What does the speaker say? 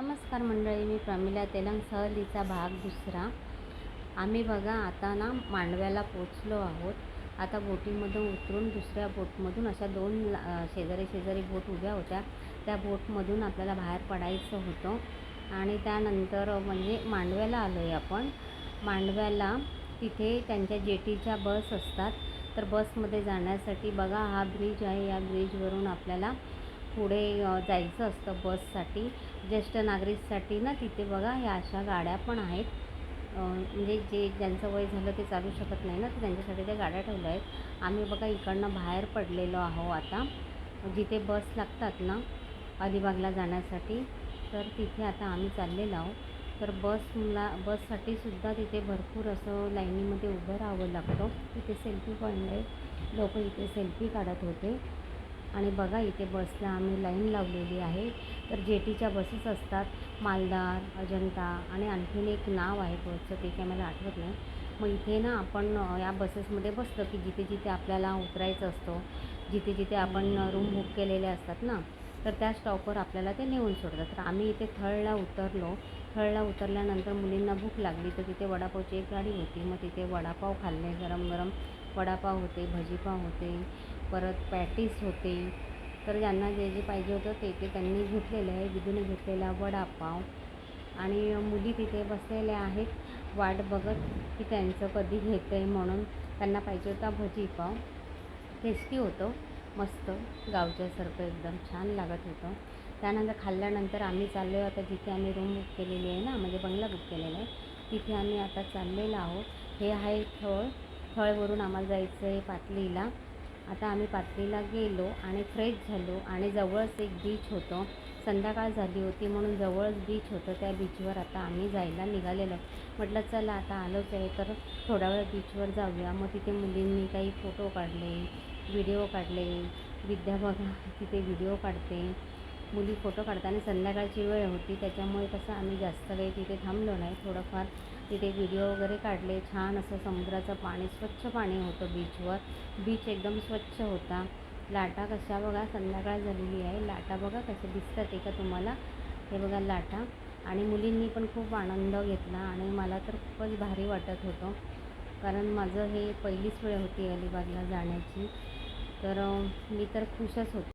नमस्कार मंडळी, मी प्रमिला तेलंग सहलीचा भाग दुसरा। आम्ही बघा आता ना मांडव्याला पोचलो आहोत। आता बोटीमधून उतरून दुसऱ्या बोटमधून अशा दोन शेजारी शेजारी बोट उभ्या होत्या, त्या बोटमधून आपल्याला बाहेर पडायचं होतं। आणि त्यानंतर म्हणजे मांडव्याला आलो आहे आपण। मांडव्याला तिथे त्यांच्या जेटीच्या बस असतात, तर बसमध्ये जाण्यासाठी बघा हा ब्रिज आहे। या ब्रिजवरून आपल्याला पुढे जायचं असतं बससाठी। ज्येष्ठ नागरिकसाठी ना तिथे बघा ह्या अशा गाड्या पण आहेत। म्हणजे ज्यांचं वय झालं ते चालू शकत नाही ना, तर त्यांच्यासाठी त्या गाड्या ठेवल्या आहेत। आम्ही बघा इकडनं बाहेर पडलेलो आहो आता, जिथे बस लागतात ना अलिबागला जाण्यासाठी, तर तिथे आता आम्ही चाललेलो आहोत। तर बससाठी सुद्धा तिथे भरपूर असं लाईनीमध्ये उभं राहावं लागतं। तिथे सेल्फी पॉईंट आहे, लोक इथे सेल्फी काढत होते। आणि बघा इथे बसला आम्ही लाईन लावलेली आहे। तर जेटीच्या बसेस असतात, मालदार, अजंता आणि आणखीन एक नाव आहे बसचं, ते काय मला आठवत नाही। मग इथे ना आपण या बसेसमध्ये बसलं की जिथे जिथे आपल्याला उतरायचं असतं, जिथे जिथे आपण रूम बुक केलेले असतात ना, तर त्या स्टॉपवर आपल्याला ते नेऊन सोडतात। तर आम्ही इथे थळला उतरलो। थळला उतरल्यानंतर मुलींना भूक लागली, तर तिथे वडापावची एक गाडी होती। मग तिथे वडापाव खाल्ले, गरम गरम वडापाव होते, भजीपाव होते, परत पॅटीस होते। तर ज्यांना जे जे पाहिजे होतं ते त्यांनी घेतलेलं आहे। विधूने घेतलेला वडापाव। आणि मुली तिथे बसलेल्या आहेत वाट बघत की त्यांचं कधी घेतं आहे म्हणून। त्यांना पाहिजे होता भजीपाव, टेस्टी होतं, मस्त गावच्यासारखं एकदम छान लागत होतं। त्यानंतर खाल्ल्यानंतर आम्ही चाललो आहे आता जिथे आम्ही रूम बुक केलेली आहे ना, म्हणजे बंगला बुक केलेला आहे, तिथे आम्ही आता चाललेलो आहोत। हे आहे थळ। थळवरून आम्हाला जायचं आहे पातळीला। आता आम्ही पातळीला गेलो आणि फ्रेश झालो आणि जवळच एक बीच होतं। संध्याकाळ झाली होती म्हणून जवळच बीच होतं, त्या बीचवर आता आम्ही जायला निघालेलो। म्हटलं चला आता आलोच आहे तर थोडा वेळ बीचवर जाऊया। मग तिथे मुलींनी काही फोटो काढले, व्हिडिओ काढले। विद्या बघा तिथे व्हिडिओ काढते, मुली फोटो काढताना। संध्याकाळची वेळ होती त्याच्यामुळे कसं आम्ही जास्त वेळ तिथे थांबलो नाही, थोडंफार तिथे व्हिडिओ वगैरे काढले। छान असं समुद्राचं पाणी, स्वच्छ पाणी होतं बीचवर। बीच एकदम स्वच्छ होता। लाटा कशा बघा, संध्याकाळ झालेली आहे, लाटा बघा कशा दिसतात आहे का तुम्हाला, हे बघा लाटा। आणि मुलींनी पण खूप आनंद घेतला आणि मला तर खूपच भारी वाटत होतं, कारण माझं हे पहिलीच वेळ होती अलिबागला जाण्याची। तर मी तर खुशच होते।